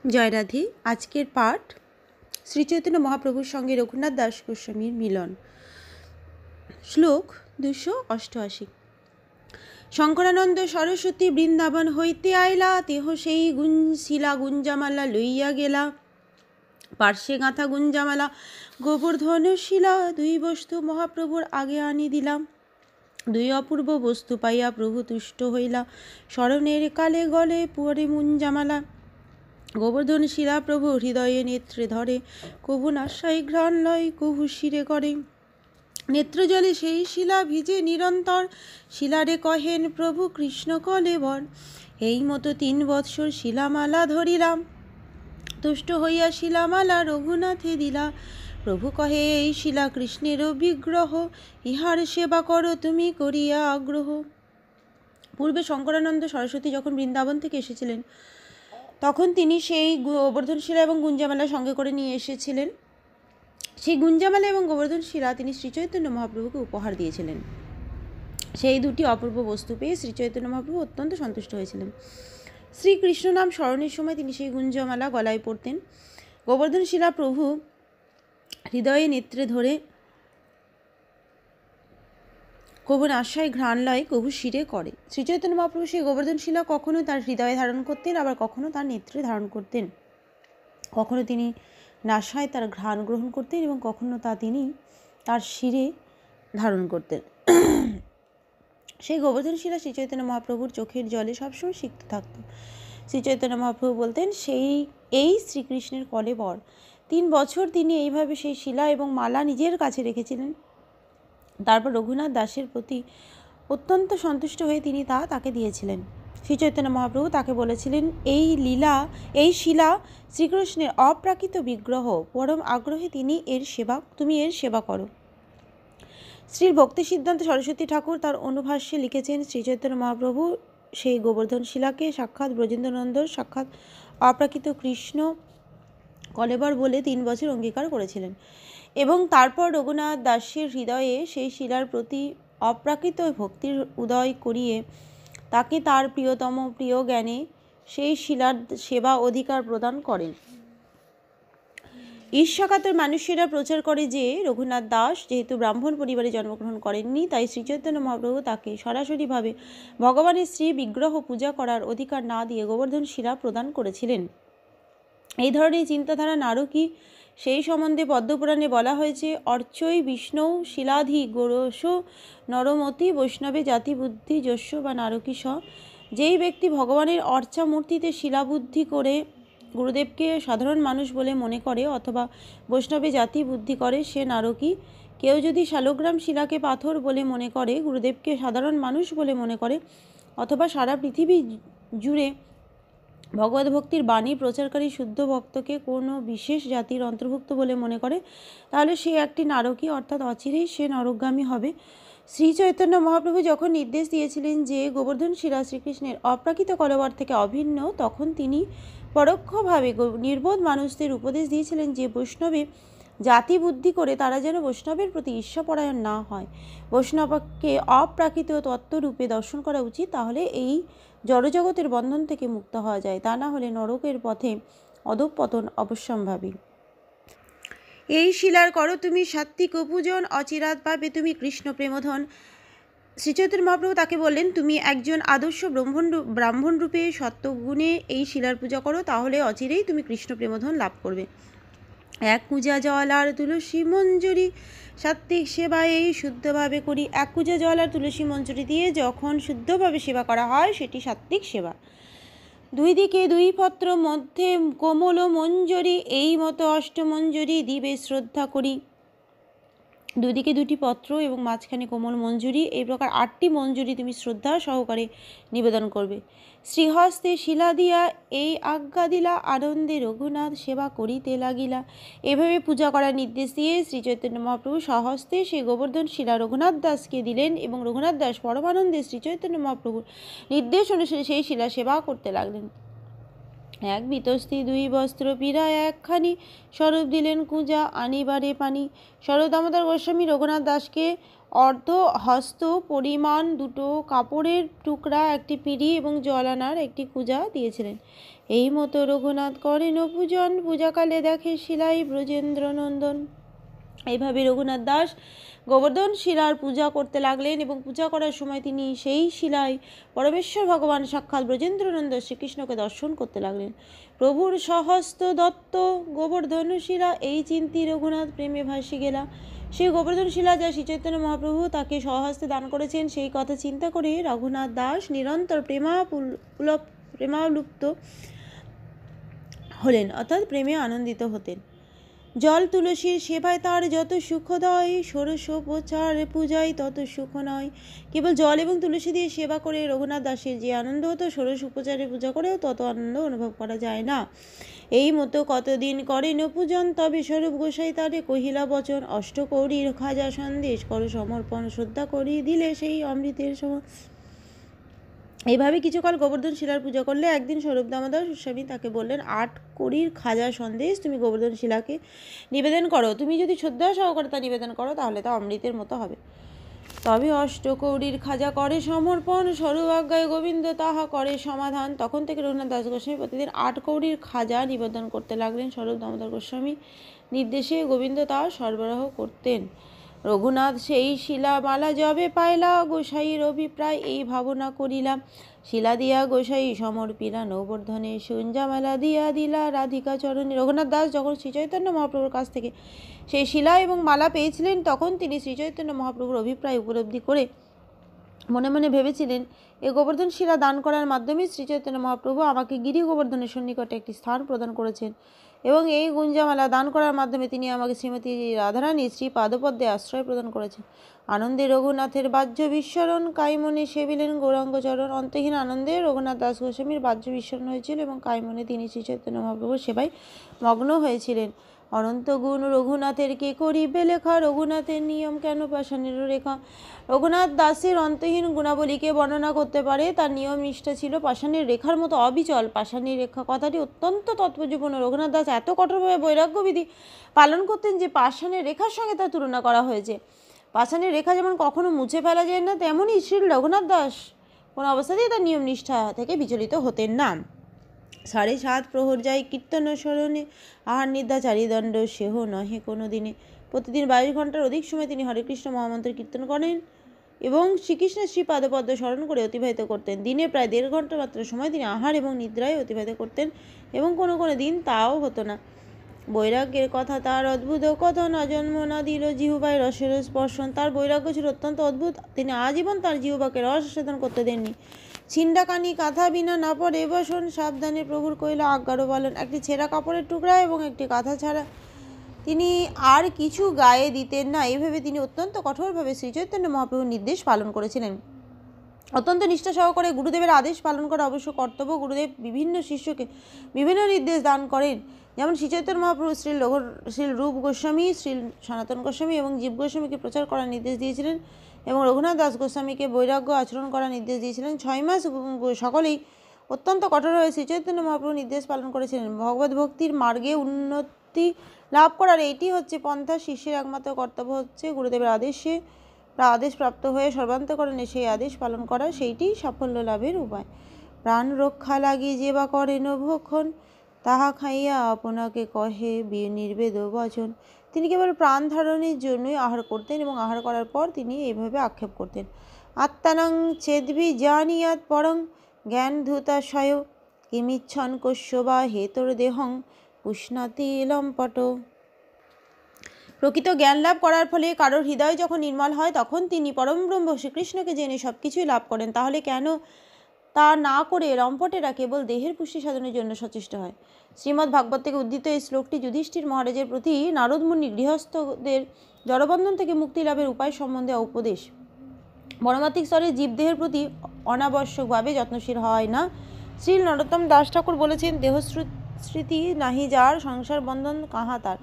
জয় রাধে। আজকের পাঠ শ্রীচৈতন্য মহাপ্রভুর সঙ্গে রঘুনাথ দাস গোস্বামীর মিলন। শ্লোক 288। শঙ্করানন্দ সরস্বতী বৃন্দাবন হইতে আইলা, তেহ সেই শিলা গুঞ্জামালা লইয়া গেলা। পার্শ্বে গাঁথা গুঞ্জামালা গোবর্ধন শিলা, দুই বস্তু মহাপ্রভুর আগে আনি দিলাম। দুই অপূর্ব বস্তু পাইয়া প্রভু তুষ্ট হইলা, স্মরণের কালে গলে পরে মুঞ্জামালা। গোবর্ধন শিলা প্রভু হৃদয়ে নেত্রে ধরে, কভু নাশাই ঘ্রাণ লয় কভু শিরে করে। নেত্রজলে সেই শিলা ভিজে নিরন্তর, শিলারে কহেন প্রভু কৃষ্ণ কলেবর। এই মতো 3 বৎসর শিলামালা ধরিলাম, তুষ্ট হইয়া শিলামালা রঘুনাথে দিলা। প্রভু কহে এই শিলা কৃষ্ণেরও বিগ্রহ, ইহার সেবা করো তুমি করিয়া আগ্রহ। পূর্বে শঙ্করানন্দ সরস্বতী যখন বৃন্দাবন থেকে এসেছিলেন, তখন তিনি সেই গোবর্ধন শিলা এবং গুঞ্জামালা সঙ্গে করে নিয়ে এসেছিলেন। সেই গুঞ্জামালা এবং গোবর্ধন শিলা তিনি শ্রীচৈতন্য মহাপ্রভুকে উপহার দিয়েছিলেন। সেই দুটি অপূর্ব বস্তু পেয়ে শ্রীচৈতন্য মহাপ্রভু অত্যন্ত সন্তুষ্ট হয়েছিলেন। শ্রীকৃষ্ণ নাম স্মরণের সময় তিনি সেই গুঞ্জামালা গলায় পরতেন। গোবর্ধন শিলা প্রভু হৃদয়ে নেত্রে ধরে, কভু নাশায় ঘ্রাণ লয় কভু শিরে করে। শ্রীচৈতন্য মহাপ্রভু সেই গোবর্ধন শিলা কখনো তার হৃদয়ে ধারণ করতেন, আবার কখনো তার নেত্রে ধারণ করতেন। কখনো তিনি নাশায় তার ঘ্রাণ গ্রহণ করতেন এবং কখনো তা তিনি তার শিরে ধারণ করতেন। সেই গোবর্ধন শিলা শ্রীচৈতন্য মহাপ্রভুর চোখের জলে সবসময় সিক্ত থাকত। শ্রীচৈতন্য মহাপ্রভু বলতেন এই শ্রীকৃষ্ণের কলেবর। 3 বছর তিনি এইভাবে সেই শিলা এবং মালা নিজের কাছে রেখেছিলেন। তারপর রঘুনাথ দাসের প্রতি অত্যন্ত সন্তুষ্ট হয়ে তিনি তাকে দিয়েছিলেন। শ্রীচৈতন্য মহাপ্রভু তাকে বলেছিলেন, এই শিলা শ্রীকৃষ্ণের অপ্রাকৃত বিগ্রহ, পরম আগ্রহে তুমি এর সেবা করো। শ্রী ভক্তি সিদ্ধান্ত সরস্বতী ঠাকুর তার অনুভাষ্যে লিখেছেন, শ্রীচৈতন্য মহাপ্রভু সেই গোবর্ধন শিলাকে সাক্ষাৎ ব্রজেন্দ্রনন্দ, সাক্ষাৎ অপ্রাকৃত কৃষ্ণ কলেবর বলে 3 বছর অঙ্গীকার করেছিলেন এবং তারপর রঘুনাথ দাসের হৃদয়ে সেই শিলার প্রতি অপ্রাকৃত ভক্তির উদয় করিয়ে তাকে তার প্রিয়তম প্রিয় জ্ঞানে সেই শিলার সেবা অধিকার প্রদান করেন। ঈর্ষাকাতর মানুষেরা প্রচার করে যে রঘুনাথ দাস যেহেতু ব্রাহ্মণ পরিবারে জন্মগ্রহণ করেননি, তাই শ্রীচৈতন্য মহাপ্রভু তাকে সরাসরিভাবে ভগবানের শ্রী বিগ্রহ পূজা করার অধিকার না দিয়ে গোবর্ধন শিলা প্রদান করেছিলেন। এই ধরনের চিন্তাধারা নারকী। সেই সম্বন্ধে পদ্মপুরাণে বলা হয়েছে, অর্চৈ বিষ্ণু শিলাধি গোরস নরমতি বৈষ্ণবে জাতি বুদ্ধি যস্য বা নারকী স। যেই ব্যক্তি ভগবানের অর্চা মূর্তিতে শিলাবুদ্ধি করে গুরুদেবকে সাধারণ মানুষ বলে মনে করে অথবা বৈষ্ণবে জাতি বুদ্ধি করে, সে নারকী। কেউ যদি শালগ্রাম শিলাকে পাথর বলে মনে করে, গুরুদেবকে সাধারণ মানুষ বলে মনে করে অথবা সারা পৃথিবী জুড়ে ভগবত ভক্তির বাণী প্রচারকারী শুদ্ধ ভক্তকে কোনো বিশেষ জাতির অন্তর্ভুক্ত বলে মনে করে, তাহলে সে একটি নারকী, অর্থাৎ অচিরেই সে নরকগামী হবে। শ্রী চৈতন্য মহাপ্রভু যখন নির্দেশ দিয়েছিলেন যে গোবর্ধন শিলা শ্রীকৃষ্ণের অপ্রাকৃত কলেবর থেকে অভিন্ন, তখন তিনি পরোক্ষভাবে নির্বোধ মানুষদের উপদেশ দিয়েছিলেন যে বৈষ্ণবে জাতি বুদ্ধি করে তারা যেন বৈষ্ণবের প্রতি ঈর্ষাপরায়ণ না হয়। বৈষ্ণবকে অপ্রাকৃত তত্ত্বরূপে দর্শন করা উচিত, তাহলে এই জড়জগতের বন্ধন থেকে মুক্ত হওয়া যায়, তা না হলে নরকের পথে অধঃপতন অবশ্যম্ভাবী। এই শিলার করো তুমি সাত্ত্বিক পূজন, অচিরাৎ পাবে তুমি কৃষ্ণ প্রেমধন। শ্রীচৈতন্য মহাপ্রভু তাকে বললেন, তুমি একজন আদর্শ ব্রাহ্মণ রূপে সত্যগুণে এই শিলার পূজা করো, তাহলে অচিরেই তুমি কৃষ্ণ প্রেমধন লাভ করবে। 1 কুজা জল আর তুলসী মঞ্জুরি সাত্ত্বিক সেবা এই শুদ্ধভাবে করি। 1 কুজা জল আর তুলসী মঞ্জুরি দিয়ে যখন শুদ্ধভাবে সেবা করা হয় সেটি সাত্ত্বিক সেবা। 2 দিকে 2 পত্র মধ্যে কোমল মঞ্জুরি, এই মতো অষ্টমঞ্জুরি দিবে শ্রদ্ধা করি। 2 দিকে 2টি পত্র এবং মাঝখানে কোমল মঞ্জুরি, এই প্রকার 8টি মঞ্জুরি তুমি শ্রদ্ধা সহকারে নিবেদন করবে। শ্রীহস্তে শিলা দিয়া এই আজ্ঞা দিলা, আনন্দে রঘুনাথ সেবা করিতে লাগিলা। এভাবে পূজা করার নির্দেশ দিয়ে শ্রীচৈতন্য মহাপ্রভু স্বহস্তে সেই গোবর্ধন শিলা রঘুনাথ দাসকে দিলেন এবং রঘুনাথ দাস পরমানন্দে শ্রীচৈতন্য মহাপ্রভুর নির্দেশ অনুসারে সেই শিলা সেবা করতে লাগলেন। 1 বিতস্তি 2 বস্ত্র পীড়া একখানি, স্বরূপ দিলেন কুজা আনিবারে পানি। স্বরূপ দামোদর গোস্বামী রঘুনাথ দাসকে অর্ধ হস্ত পরিমাণ 2 কাপড়ের টুকরা, 1টি পিঁড়ি এবং জল আনার 1টি কুজা দিয়েছিলেন। এই মতো রঘুনাথ করেন পূজন, পূজাকালে দেখে শিলাই ব্রজেন্দ্র নন্দন। এইভাবে রঘুনাথ দাস গোবর্ধন শিলার পূজা করতে লাগলেন এবং পূজা করার সময় তিনি সেই শিলায় পরমেশ্বর ভগবান সাক্ষাৎ ব্রজেন্দ্রনন্দ শ্রীকৃষ্ণকে দর্শন করতে লাগলেন। প্রভুর সহস্ত দত্ত গোবর্ধন শিলা, এই চিন্তি রঘুনাথ প্রেমে ভাসি গেলা। সেই গোবর্ধন শিলা যা শ্রীচৈতন্য মহাপ্রভু তাকে স্বহস্তে দান করেছেন, সেই কথা চিন্তা করে রঘুনাথ দাস নিরন্তর প্রেমালুপ্ত হলেন, অর্থাৎ প্রেমে আনন্দিত হতেন। জল তুলসীর সেবায় তার যত সুখদয়, ষোড়শোপচার পূজায় তত সুখ নয়। কেবল জল এবং তুলসী দিয়ে সেবা করে রঘুনাথ দাসের যে আনন্দ হতো, ষোড়শ উপচারে পূজা করেও তত আনন্দ অনুভব করা যায় না। এই মতো কতদিন করেন পূজন, তবে স্বরূপ গোসাই তারে কহিলা বচন, অষ্টকৌরীর খাজা সন্দেশ করো সমর্পণ, শ্রদ্ধা করি দিলে সেই অমৃতের সম। এইভাবে কিছুকাল গোবর্ধন শিলার পূজা করলে একদিন স্বরূপ দামোদর গোস্বামী তাকে বললেন, 8 কড়ির খাজা সন্দেশ তুমি গোবর্ধন শিলাকে নিবেদন করো। তুমি যদি শ্রদ্ধা সহকারে তা নিবেদন করো তাহলে তা অমৃতের মতো হবে। তবে অষ্টকৌরীর খাজা করে সমর্পণ, স্বরূপ আজ্ঞায় গোবিন্দ তাহা করে সমাধান। তখন থেকে রঘুনাথ দাস গোস্বামী প্রতিদিন 8 কৌরীর খাজা নিবেদন করতে লাগলেন। স্বরূপ দামোদর গোস্বামী নির্দেশে গোবিন্দ তা সরবরাহ করতেন। রঘুনাথ সেই শিলামালা যবে পাইলা, গোসাইয়ের অভিপ্রায় এই ভাবনা করিলাম, শিলা দিয়া গোসাই সমর্পিলা নবর্ধনে, সঞ্জামালা দিয়া দিলা রাধিকা চরণে। রঘুনাথ দাস যখন শ্রীচৈতন্য মহাপ্রভুর কাছ থেকে সেই শিলা এবং মালা পেয়েছিলেন, তখন তিনি শ্রীচৈতন্য মহাপ্রভুর অভিপ্রায় উপলব্ধি করে মনে মনে ভেবেছিলেন, এ গোবর্ধন শিলা দান করার মাধ্যমে শ্রীচৈতন্য মহাপ্রভু আমাকে গিরি গোবর্ধনের সন্নিকটে একটি স্থান প্রদান করেছেন এবং এই গুঞ্জামালা দান করার মাধ্যমে তিনি আমাকে শ্রীমতী রাধারানী শ্রী পাদপদ্মে আশ্রয় প্রদান করেছেন। আনন্দে রঘুনাথের বাহ্য বিস্মরণ, কাইমনে সেবিলেন গৌরাঙ্গচরণ। অন্তহীন আনন্দে রঘুনাথ দাস গোস্বামীর বাহ্য বিস্মরণ হয়েছিল এবং কাইমনে তিনি শ্রীচৈতন্য মহাপ্রভুর সেবায় মগ্ন হয়েছিলেন। অনন্ত গুণ রঘুনাথের কে করিবে লেখা, রঘুনাথের নিয়ম কেন পাষাণের রেখা। রঘুনাথ দাসের অন্তহীন গুণাবলীকে বর্ণনা করতে পারে, তার নিয়ম নিষ্ঠা ছিল পাষাণের রেখার মতো অবিচল। পাষাণের রেখা কথাটি অত্যন্ত তাৎপর্যপূর্ণ। রঘুনাথ দাস এত কঠোরভাবে বৈরাগ্যবিধি পালন করতেন যে পাষাণের রেখার সঙ্গে তার তুলনা করা হয়েছে। পাষাণের রেখা যেমন কখনো মুছে ফেলা যায় না, তেমনই শ্রী রঘুনাথ দাস কোনো অবস্থাতেই তার নিয়ম নিষ্ঠা থেকে বিচলিত হতেন না। 7:30 প্রহর যাই কীর্তন স্মরণে, আহার নিদ্রা চারিদণ্ড সেহ নহে কোনো দিনে। প্রতিদিন 22 ঘন্টার অধিক সময় তিনি হরে কৃষ্ণ মহামন্ত্র কীর্তন করেন এবং শ্রীকৃষ্ণের শ্রীপাদপদ্ম স্মরণ করে অতিবাহিত করতেন। দিনে প্রায় 1.5 ঘন্টা মাত্র সময় তিনি আহার এবং নিদ্রায় অতিবাহিত করতেন এবং কোনো কোনো দিন তাও হতো না। বৈরাগ্যের কথা তার অদ্ভুত কথন, জন্ম না দিল জিহুবায় রসের স্পর্শন। তার বৈরাগ্য ছিল অত্যন্ত অদ্ভুত। তিনি আজীবন তার জিহুবাকে রস আস্বাদন করতে দেননি। ছিন্ডাকানি কাঁথা বিনা না পড়ে বসন, সাবধানে প্রভুর কইল আজ্ঞারও পালন। একটি ছেঁড়া কাপড়ের টুকরা এবং একটি কাঁথা ছাড়া তিনি আর কিছু গায়ে দিতেন না। এইভাবে তিনি অত্যন্ত কঠোরভাবে শ্রীচৈতন্য মহাপ্রভুর নির্দেশ পালন করেছিলেন। অত্যন্ত নিষ্ঠা সহকারে গুরুদেবের আদেশ পালন করা অবশ্য কর্তব্য। গুরুদেব বিভিন্ন শিষ্যকে বিভিন্ন নির্দেশ দান করেন, যেমন শ্রীচৈতন্য মহাপ্রভু শ্রী রূপ গোস্বামী, শ্রী সনাতন গোস্বামী এবং জীব গোস্বামীকে প্রচার করার নির্দেশ দিয়েছিলেন এবং রঘুনাথ দাস গোস্বামীকে বৈরাগ্য আচরণ করার নির্দেশ দিয়েছিলেন। 6 মাস সকলেই অত্যন্ত কঠোর হয়ে শ্রীচৈতন্য মহাপ্রভু নির্দেশ পালন করেছিলেন। ভগবত ভক্তির মার্গে উন্নতি লাভ করার এইটি হচ্ছে পন্থা। শিষ্যের একমাত্র কর্তব্য হচ্ছে গুরুদেবের আদেশ প্রাপ্ত হয়ে সর্বান্তকরণে সেই আদেশ পালন করা, সেইটি সাফল্য লাভের উপায়। প্রাণ রক্ষা লাগি যে বা করেন ভক্ষণ, তাহা খাইয়া আপনাকে কহে নির্বেদ বচন। তিনি কেবল প্রাণ ধারণের জন্যই আহার করতেন এবং আহার করার পর তিনি এইভাবে আক্ষেপ করতেন, আত্মানং চেদবি জানিয়াত পরং জ্ঞান ধূতাশয় কিমিচ্ছন কস্য বা হেতর দেহং উষ্ণাতি লম্পট। প্রকৃত জ্ঞান লাভ করার ফলে কারোর হৃদয় যখন নির্মল হয় তখন তিনি পরম ব্রহ্ম শ্রীকৃষ্ণকে জেনে সব কিছুই লাভ করেন। তাহলে কেন তা না করে লম্পটেরা কেবল দেহের পুষ্টি সাধনের জন্য সচেষ্ট হয়? শ্রীমদ্ ভাগবত থেকে উদ্ধৃত এই শ্লোকটি যুধিষ্ঠির মহারাজের প্রতি নারদ মুনি গৃহস্থদের জড়বন্ধন থেকে মুক্তি লাভের উপায় সম্বন্ধে উপদেশ। পরমাত্মিক স্তরে জীবদেহের প্রতি অনাবশ্যকভাবে যত্নশীল হয় না। শ্রী নরোত্তম দাস ঠাকুর বলেছেন, দেহস্মৃতি নাহি যার, সংসার বন্ধন কাহা তার।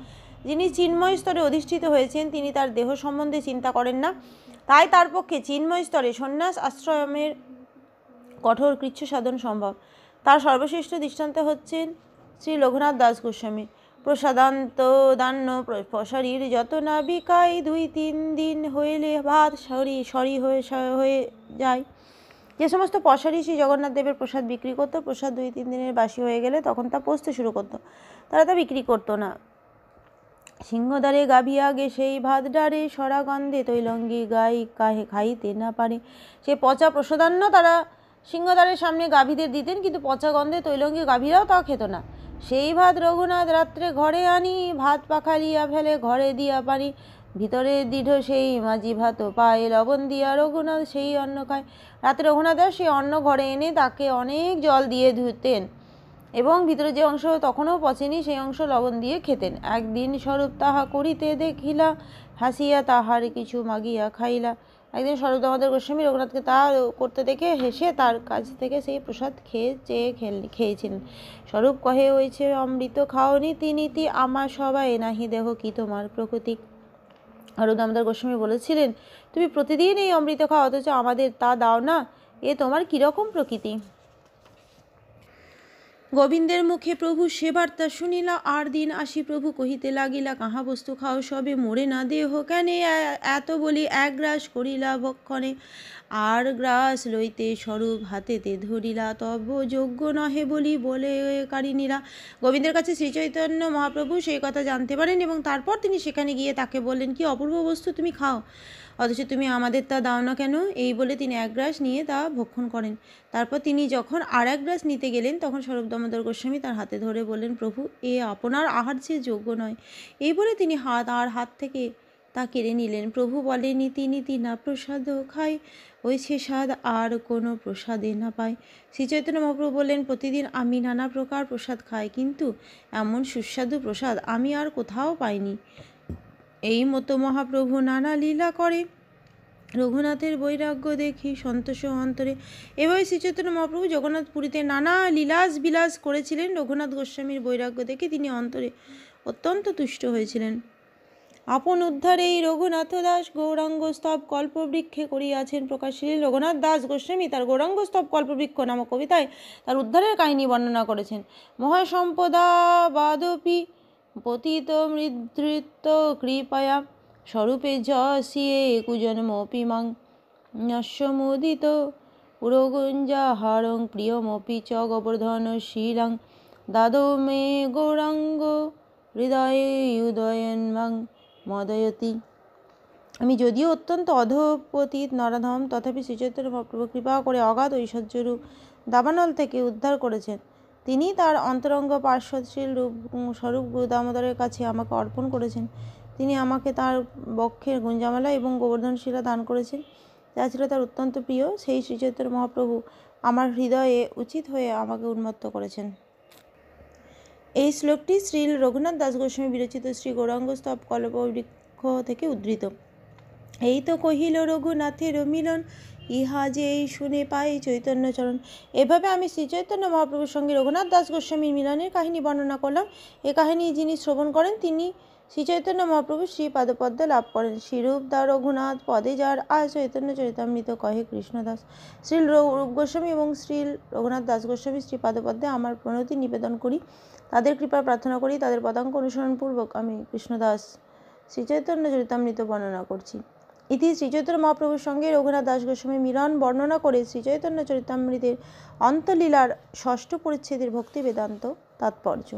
যিনি চিন্ময় স্তরে অধিষ্ঠিত হয়েছেন তিনি তার দেহ সম্বন্ধে চিন্তা করেন না, তাই তার পক্ষে চিন্ময় স্তরে সন্ন্যাস আশ্রমের কঠোর কৃচ্ছ সাধন সম্ভব। তার সর্বশ্রেষ্ঠ দৃষ্টান্ত হচ্ছেন শ্রী রঘুনাথ দাস গোস্বামী। প্রসাদান্ত দান্য শরীর যত না বিকায়, 2-3 দিন হইলে ভাত সরি হয়ে যায়। যে সমস্ত পশারি শ্রী জগন্নাথ দেবের প্রসাদ বিক্রি করতো, প্রসাদ 2-3 দিনের বাসি হয়ে গেলে তখন তা পচতে শুরু করতো, তারা তা বিক্রি করতো না। সিংহদ্বারে গাভিয়া গে সেই ভাত ডারে, সরা গন্ধে তৈলঙ্গি গাই কাহে খাইতে না পারে। সে পচা প্রসাদান্ন তারা সিংহদ্বারের সামনে গাভীদের দিতেন, কিন্তু পচা গন্ধে তৈলঙ্গি গাভীরাও তা খেত না। সেই ভাত রঘুনাথ রাত্রে ঘরে আনি, ভাত পাখালিয়া ফেলে ঘরে দিয়া পানি। ভিতরে দৃঢ় সেই মাঝি ভাত পায়ে, লবণ দিয়া রঘুনাথ সেই অন্ন খায়। রাতে রঘুনাথ সেই অন্ন ঘরে এনে তাকে অনেক জল দিয়ে ধুতেন এবং ভিতরে যে অংশ তখনও পচেনি সেই অংশ লবণ দিয়ে খেতেন। একদিন স্বরূপ তাহা করিতে দেখিলা, হাসিয়া তাহার কিছু মাগিয়া খাইলা। একদিন স্বরূপ দামোদর গোস্বামী রঘুনাথকে তা করতে দেখে হেসে তার কাছ থেকে সেই প্রসাদ খেয়েছিলেন। স্বরূপ কহে, হয়েছে অমৃত খাও নীতি নীতি, আমার সবাই নাহি দেহ কি তোমার প্রকৃতি। স্বরূপ দামোদর গোস্বামী বলেছিলেন, তুমি প্রতিদিন এই অমৃত খাও, অথচ আমাদের তা দাও না, এ তোমার কিরকম প্রকৃতি। গোবিন্দের মুখে প্রভু সে বার্তা শুনিলা, আর দিন আসি প্রভু কহিতে লাগিলা, কাহা বস্তু খাও সবে মোরে না দেহ কেনে, এত বলি এক গ্রাস করিলা ভক্ষণে। আর গ্রাস লইতে স্বরূপ হাতেতে ধরিলা, তব যোগ্য নহে বলি বলে কারিনীরা। গোবিন্দের কাছে শ্রী চৈতন্য মহাপ্রভু সেই কথা জানতে পারেন এবং তারপর তিনি সেখানে গিয়ে তাকে বললেন, কি অপূর্ব বস্তু তুমি খাও, অথচ তুমি আমাদের তা দাও না কেন। এই বলে তিনি এক গ্রাস নিয়ে তা ভক্ষণ করেন। তারপর তিনি যখন আর এক গ্রাস নিতে গেলেন তখন স্বরূপ দামোদর গোস্বামী তার হাতে ধরে বললেন, প্রভু এ আপনার আহার যে যোগ্য নয়। এই বলে তিনি তার হাত থেকে তা কেড়ে নিলেন। প্রভু বলে, নীতি নীতি না প্রসাদ খাই, ওই সে স্বাদ আর কোনো প্রসাদে না পায়। শ্রীচৈতন্য মহাপ্রভু বললেন, প্রতিদিন আমি নানা প্রকার প্রসাদ খাই, কিন্তু এমন সুস্বাদু প্রসাদ আমি আর কোথাও পাইনি। এই মতো মহাপ্রভু নানা লীলা করে, রঘুনাথের বৈরাগ্য দেখি সন্তোষ অন্তরে। এভাবে শ্রীচৈতন্য মহাপ্রভু জগন্নাথ পুরীতে নানা লীলাস বিলাস করেছিলেন। রঘুনাথ গোস্বামীর বৈরাগ্য দেখে তিনি অন্তরে অত্যন্ত তুষ্ট হয়েছিলেন। আপন উদ্ধারে এই রঘুনাথ দাস গৌরাঙ্গ স্তব কল্পবৃক্ষে করিয়াছেন প্রকাশ। শ্রী রঘুনাথ দাস গোস্বামী তার গৌরাঙ্গ স্তব কল্পবৃক্ষ নামক কবিতায় তার উদ্ধারের কাহিনী বর্ণনা করেছেন। মহাসম্পদা বাদপি পতিত মৃদৃত্ব কৃপয়া, স্বরূপে যশিয়ে কুজন্মপি মাং নস্যমোদিত পুরগুঞ্জাহারং, প্রিয়মপি চ গোবর্ধন শিলাং, দাদৌ মে গৌরাঙ্গ হৃদয়ে উদয়ন মাং মদয়তি। আমি যদিও অত্যন্ত অধপতিত নরাধম, তথাপি শ্রীচৈতন্য মহাপ্রভু কৃপা করে অগাধ ঐশ্বর্যরূপ দাবানল থেকে উদ্ধার করেছেন। তিনি তার অন্তরঙ্গ পার্শ্বশীল রূপ স্বরূপ দামোদরের কাছে আমাকে অর্পণ করেছেন। তিনি আমাকে তার বক্ষের গুঞ্জামালা এবং গোবর্ধন শিলা দান করেছেন, যা ছিল তার অত্যন্ত প্রিয়। সেই শ্রীচৈতন্য মহাপ্রভু আমার হৃদয়ে উচিত হয়ে আমাকে উন্মত্ত করেছেন। এই শ্লোকটি শ্রী রঘুনাথ দাস গোস্বামী বিরচিত শ্রী গৌরাঙ্গ স্তব কল্পবৃক্ষ থেকে উদ্ধৃত। এই তো কহিল রঘুনাথের মিলন, ইহা যে এই শুনে পাই চৈতন্যচরণ। এভাবে আমি শ্রী চৈতন্য মহাপ্রভুর সঙ্গে রঘুনাথ দাস গোস্বামীর মিলনের কাহিনী বর্ণনা করলাম। এ কাহিনী যিনি শ্রবণ করেন তিনি শ্রী চৈতন্য মহাপ্রভু শ্রী পাদপদ্মে লাভ করেন। শ্রীরূপ দা রঘুনাথ পদে যার আর চৈতন্য চরিতামৃত কহে কৃষ্ণদাস। শ্রী রূপ গোস্বামী এবং শ্রী রঘুনাথ দাস গোস্বামী শ্রী পাদপদ্মে আমার প্রণতি নিবেদন করি, তাদের কৃপা প্রার্থনা করি। তাদের পদাঙ্ক অনুসরণপূর্বক আমি কৃষ্ণদাস শ্রী চৈতন্য চরিতামৃত বর্ণনা করছি। ইতি শ্রীচৈতন্য মহাপ্রভুর সঙ্গে রঘুনাথ দাস গোস্বামী মিলন বর্ণনা করে শ্রীচৈতন্য চরিতামৃতের অন্তলীলার 6ষ্ঠ পরিচ্ছেদের ভক্তি বেদান্ত তাৎপর্য।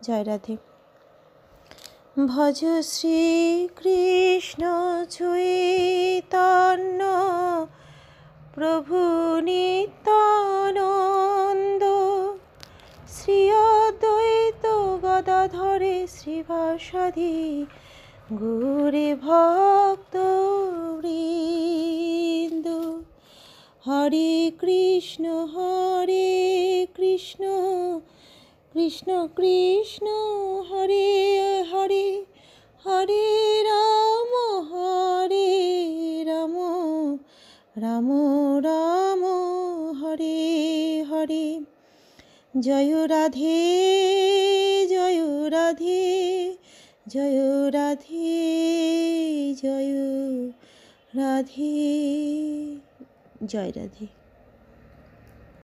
জয় রাধে। ভজ শ্রীকৃষ্ণ চৈতন্য প্রভু নিত্যানন্দ, শ্রী অদ্বৈত গদাধরে শ্রীবাসাদি গৌরে ভক্ত বৃন্দ। হরে কৃষ্ণ কৃষ্ণ কৃষ্ণ হরে হরে, হরে রাম রাম রাম হরে হরে। জয় রাধে জয় রাধে জয় রাধে জয় রাধে, জয় রাধে।